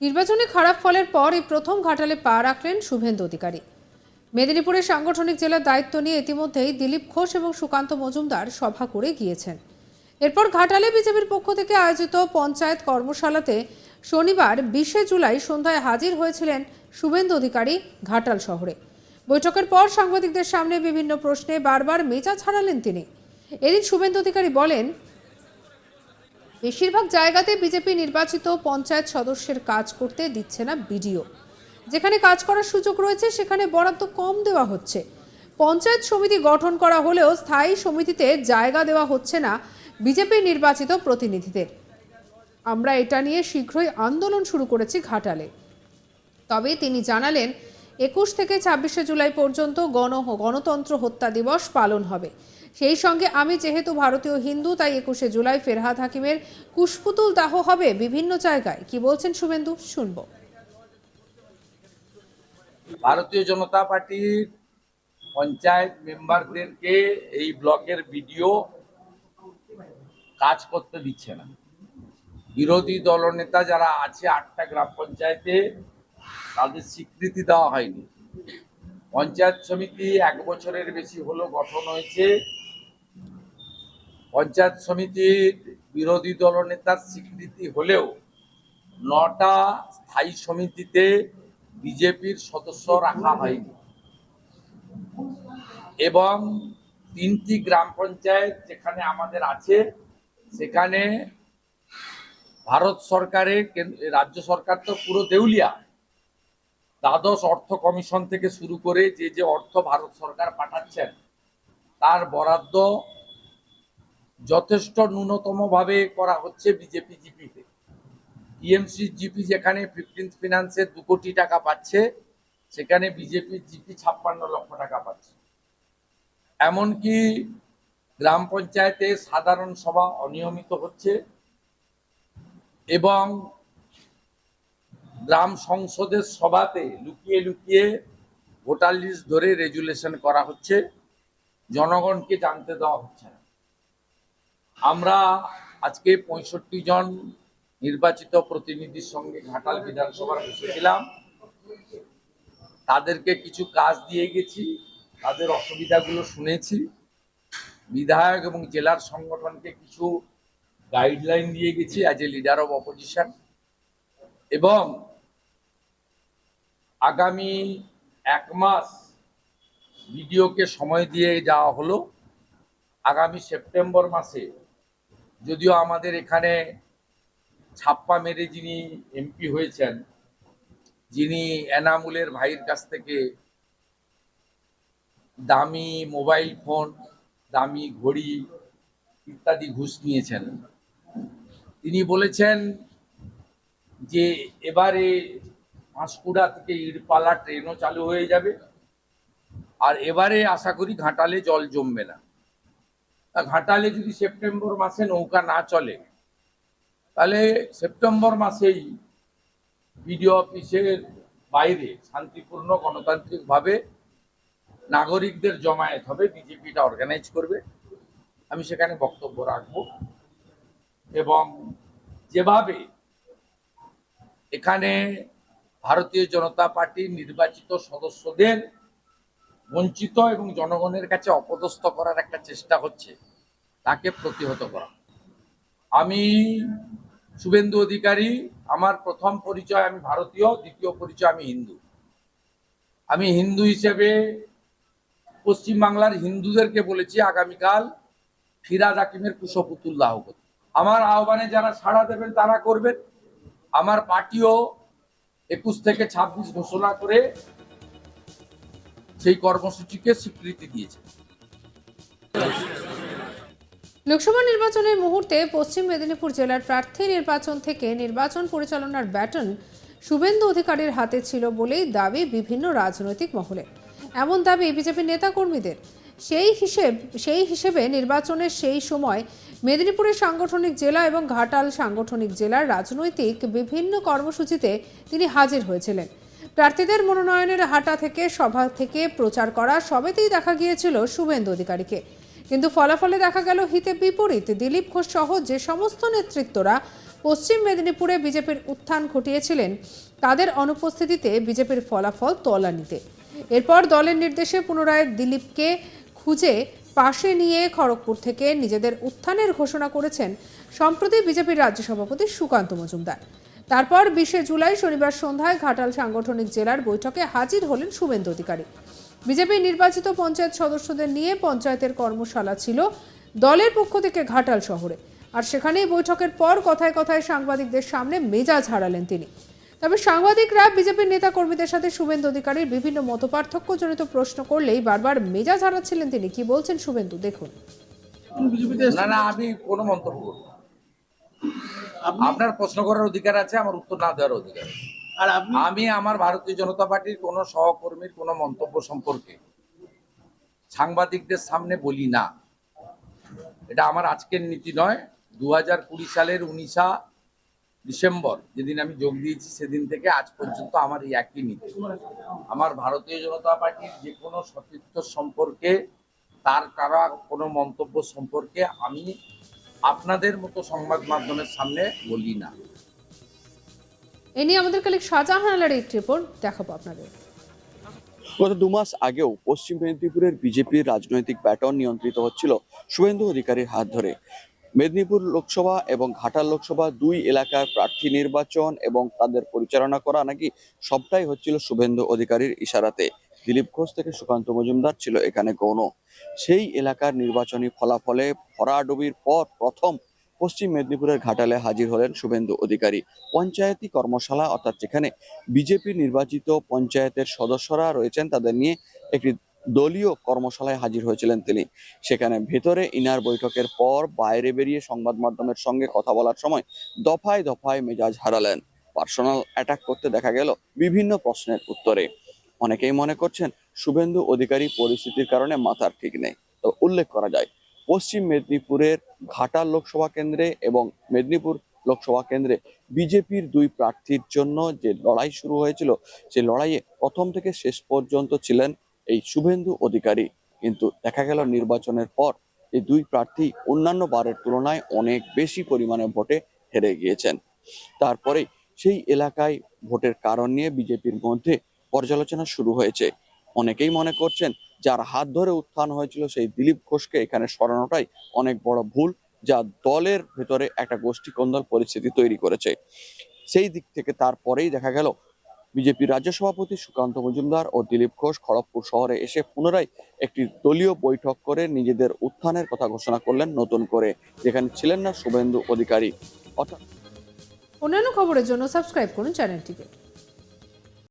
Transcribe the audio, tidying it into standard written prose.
নির্বাচনে খারাপ ফলের পর এই প্রথম ঘাটালে পা রাখলেন শুভেন্দু অধিকারী। মেদিনীপুরের সাংগঠনিক জেলার দায়িত্ব নিয়ে ইতিমধ্যেই দিলীপ ঘোষ এবং সুকান্ত মজুমদার সভা করে গিয়েছেন। এরপর ঘাটালে বিজেপির পক্ষ থেকে আয়োজিত পঞ্চায়েত কর্মশালাতে শনিবার 20 জুলাই সন্ধ্যায় হাজির হয়েছিলেন শুভেন্দু অধিকারী ঘাটাল শহরে। বৈঠকের পর সাংবাদিকদের সামনে বিভিন্ন প্রশ্নে বারবার মেচা ছাড়ালেন তিনি। এদিন শুভেন্দু অধিকারী বলেন, বেশিরভাগ জায়গাতে বিজেপি নির্বাচিত পঞ্চায়েত সদস্যের কাজ করতে দিচ্ছে না বিডিও। যেখানে কাজ করার সুযোগ রয়েছে সেখানে বরাদ্দ কম দেওয়া হচ্ছে। পঞ্চায়েত সমিতি গঠন করা হলেও স্থায়ী সমিতিতে জায়গা দেওয়া হচ্ছে না বিজেপি নির্বাচিত প্রতিনিধিদের। আমরা এটা নিয়ে শীঘ্রই আন্দোলন শুরু করেছি ঘাটালে। তবে তিনি জানালেন, 21 থেকে 26 জুলাই পর্যন্ত গণতন্ত্র হত্যা দিবস পালন হবে। সেই সঙ্গে আমি যেহেতু ভারতীয় হিন্দু, তাই 21 জুলাই ফেরহাদ হাকিমের কুশপুতুল দাহ হবে বিভিন্ন জায়গায়। কি বলছেন শুভেন্দু, শুনবো। ভারতীয় জনতা পার্টির পঞ্চায়েত মেম্বারদেরকে এই ব্লকের বিডিও কাজ করতে দিচ্ছে না। বিরোধী দলনেতা যারা আছে 8টা গ্রাম পঞ্চায়েতে, তাদের স্বীকৃতি দেওয়া হয়নি। পঞ্চায়েত সমিতি 1 বছরের বেশি হলো গঠন হয়েছে। পঞ্চায়েত সমিতির বিরোধী দলনেতার স্বীকৃতি হলেও 9টা স্থায়ী সমিতিতে বিজেপির সদস্য রাখা হয়নি এবং 3টি গ্রাম পঞ্চায়েত যেখানে আমাদের আছে সেখানে ভারত সরকারের রাজ্য সরকার তো পুরো দেউলিয়া। দ্বাদশ অর্থ কমিশন থেকে শুরু করে যে অর্থ ভারত সরকার পাঠাচ্ছেন তার বরাদ্দ যথেষ্ট ন্যূনতম ভাবে করা হচ্ছে বিজেপি জিপিতে। টিএমসি জিপি যেখানে 15th ফিনান্সে 2 কোটি টাকা পাচ্ছে, সেখানে বিজেপি জিপি 56 লক্ষ টাকা পাচ্ছে। এমনকি গ্রাম পঞ্চায়েতে সাধারণ সভা অনিয়মিত হচ্ছে এবং গ্রাম সংসদের সভাতে লুকিয়ে লুকিয়ে ভোটার লিস্ট ধরে রেজুলেশন করা হচ্ছে, জনগণকে জানতে দেওয়া হচ্ছে না। আমরা আজকে 65 জন নির্বাচিত প্রতিনিধির সঙ্গে ঘাটাল বিধানসভার বসেছিলাম। তাদেরকে কিছু কাজ দিয়ে গেছি, তাদের অসুবিধাগুলো শুনেছি। বিধায়ক এবং জেলার সংগঠনকে কিছু গাইডলাইন দিয়ে গেছি as a leader of opposition, এবং আগামী 1 মাস বিডিওকে সময় দিয়ে যাওয়া হলো। আগামী সেপ্টেম্বর মাসে, যদিও আমাদের এখানে ছাপ্পা মেরে যিনি এমপি হয়েছেন, যিনি এনামুলের ভাইয়ের কাছ থেকে দামি মোবাইল ফোন, দামি ঘড়ি ইত্যাদি ঘুষ নিয়েছেন, তিনি বলেছেন যে এবারে পাঁশকুড়া থেকে ইড়পালা ট্রেনও চালু হয়ে যাবে, আর এবারে আশা করি ঘাটালে জল জমবে না। ঘাটালে যদি সেপ্টেম্বর মাসে নৌকা না চলে, তাহলে সেপ্টেম্বর মাসেই বিডিও অফিসের বাইরে শান্তিপূর্ণ গণতান্ত্রিকভাবে নাগরিকদের জমায়েত হবে, বিজেপিটা অর্গানাইজ করবে। আমি সেখানে বক্তব্য রাখব এবং যেভাবে এখানে ভারতীয় জনতা পার্টির নির্বাচিত সদস্যদের বঞ্চিত এবং জনগণের কাছে অপদস্থ করার একটা চেষ্টা হচ্ছে, তাকে প্রতিহত করা। আমি শুভেন্দু অধিকারী, আমার প্রথম পরিচয় আমি ভারতীয়, দ্বিতীয় পরিচয় আমি হিন্দু। আমি হিন্দু হিসেবে পশ্চিমবাংলার হিন্দুদেরকে বলেছি আগামীকাল ফিরহাদ হাকিমের কুশপুতুল দাহ করতে। আমার আহ্বানে যারা সাড়া দেবেন তারা করবেন। আমার পার্টিও 21 থেকে 26 ঘোষণা করে সেই কর্মসূচিকে স্বীকৃতি দিয়েছে। লোকসভা নির্বাচনের মুহূর্তে পশ্চিম মেদিনীপুর জেলার প্রার্থী নির্বাচন থেকে নির্বাচন পরিচালনার ব্যাটন শুভেন্দু অধিকারীর হাতে ছিল বলেই দাবি বিভিন্ন রাজনৈতিক মহলে। এমন দাবি বিজেপির নেতাকর্মীদের। সেই হিসেবে নির্বাচনের সেই সময় মেদিনীপুরের সাংগঠনিক জেলা এবং ঘাটাল সাংগঠনিক জেলার রাজনৈতিক বিভিন্ন কর্মসূচিতে তিনি হাজির হয়েছিলেন। প্রার্থীদের মনোনয়নের হাঁটা থেকে সভা থেকে প্রচার করা সবেতেই দেখা গিয়েছিল শুভেন্দু অধিকারীকে। কিন্তু ফলাফলে দেখা গেল হিতে বিপরীত। দিলীপ ঘোষ সহ যে সমস্ত নেতৃত্বরা পশ্চিম মেদিনীপুরে বিজেপির উত্থান ঘটিয়েছিলেন তাদের অনুপস্থিতিতে বিজেপির ফলাফল তলানিতে। এরপর দলের নির্দেশে পুনরায় দিলীপকে খুঁজে পাশে নিয়ে খড়গপুর থেকে নিজেদের উত্থানের ঘোষণা করেছেন সম্প্রতি বিজেপির রাজ্য সভাপতি সুকান্ত মজুমদার। তারপর 20 জুলাই শনিবার সন্ধ্যায় ঘাটাল সাংগঠনিক জেলার বৈঠকে হাজির হলেন শুভেন্দু অধিকারী। বিজেপি নির্বাচিত পঞ্চায়েত সদস্যদের নিয়ে পঞ্চায়েতের কর্মশালা ছিল দলের পক্ষ থেকে ঘাটাল শহরে, আর সেখানেই বৈঠকের পর কথায় কথায় সাংবাদিকদের সামনে মেজাজ হারালেন তিনি। তবে সাংবাদিকরা বিজেপির নেতা কর্মীদের সাথে শুভেন্দু অধিকারীর বিভিন্ন মতপার্থক্য জনিত প্রশ্ন করলেই বারবার মেজাজ হারাচ্ছিলেন তিনি। কি বলছেন শুভেন্দু, দেখুন। না, আমি কোনো মন্তব্য করব না। আপনার প্রশ্ন করার অধিকার আছে, আমার উত্তর না দেওয়ার অধিকার আছে। আর আমি আমার ভারতীয় জনতা পার্টির কোনো সহকর্মীর কোনো মন্তব্য সম্পর্কে সাংবাদিকদের সামনে বলি না। এটা আমার আজকের নীতি নয়। 2020 সালের 19 ডিসেম্বর যেদিন আমি যোগ দিয়েছি সেদিন থেকে আজ পর্যন্ত আমার এই একই নীতি। আমার ভারতীয় জনতা পার্টির যে কোনো সতীর্থ সম্পর্কে, তার কারা কোনো মন্তব্য সম্পর্কে আমি আপনাদের মতো সংবাদ মাধ্যমের সামনে বলি না। এ নিয়ে আমাদের কালিক শাহজাহান আলার একটি রিপোর্ট দেখাবো আপনাদের। গত 2 মাস আগেও পশ্চিম মেদিনীপুরের বিজেপির রাজনৈতিক ব্যাটন নিয়ন্ত্রিত হচ্ছিল শুভেন্দু অধিকারীর হাত ধরে। মেদিনীপুর লোকসভা এবং ঘাটাল লোকসভা 2 এলাকার প্রার্থী নির্বাচন এবং তাদের পরিচালনা করা নাকি সবটাই হচ্ছিল শুভেন্দু অধিকারীর ইশারাতে। দিলীপ ঘোষ থেকে সুকান্ত মজুমদার ছিল এখানে গৌণ। সেই এলাকার নির্বাচনী ফলাফলে ভরাডুবির পর প্রথম পশ্চিম মেদিনীপুরের ঘাটালে হাজির হলেন শুভেন্দু অধিকারী। পঞ্চায়েতি কর্মশালা, অর্থাৎ যেখানে বিজেপি নির্বাচিত পঞ্চায়েতের সদস্যরা রয়েছেন তাদের নিয়ে একটি দলীয় কর্মশালায় হাজির হয়েছিলেন তিনি। সেখানে ভেতরে ইনার বৈঠকের পর বাইরে বেরিয়ে সংবাদ মাধ্যমের সঙ্গে কথা বলার সময় দফায় দফায় মেজাজ হারালেন। পার্সোনাল অ্যাটাক করতে দেখা গেল বিভিন্ন প্রশ্নের উত্তরে। অনেকেই মনে করছেন শুভেন্দু অধিকারী পরিস্থিতির কারণে মাথার ঠিক নেই। তো উল্লেখ করা যায়, পশ্চিম মেদিনীপুরের ঘাটাল লোকসভা কেন্দ্রে এবং মেদিনীপুর লোকসভা কেন্দ্রে বিজেপির 2 প্রার্থীর জন্য যে লড়াই শুরু হয়েছিল, সেই লড়াইয়ে প্রথম থেকে শেষ পর্যন্ত ছিলেন এই শুভেন্দু অধিকারী। কিন্তু দেখা গেল নির্বাচনের পর এই 2 প্রার্থী অন্যান্য বারের তুলনায় অনেক বেশি পরিমাণে ভোটে হেরে গিয়েছেন। তারপরে সেই এলাকায় ভোটের কারণ নিয়ে বিজেপির মধ্যে পর্যালোচনা শুরু হয়েছে। অনেকেই মনে করছেন যার হাত ধরে উত্থান হয়েছিল সেই দিলীপ ঘোষকে এখানে সরানোটাই অনেক বড় ভুল, যা দলের ভেতরে একটা গোষ্ঠী কোন্দল পরিস্থিতি তৈরি করেছে। সেই দিক থেকে তারপরেই দেখা গেল বিজেপির রাজ্য সভাপতি সুকান্ত মজুমদার ও দিলীপ ঘোষ খড়গপুর শহরে এসে পুনরায় একটি দলীয় বৈঠক করে নিজেদের উত্থানের কথা ঘোষণা করলেন নতুন করে, যেখানে ছিলেন না শুভেন্দু অধিকারী। অর্থাৎ অন্যান্য খবরের জন্য সাবস্ক্রাইব করুন চ্যানেলটিকে।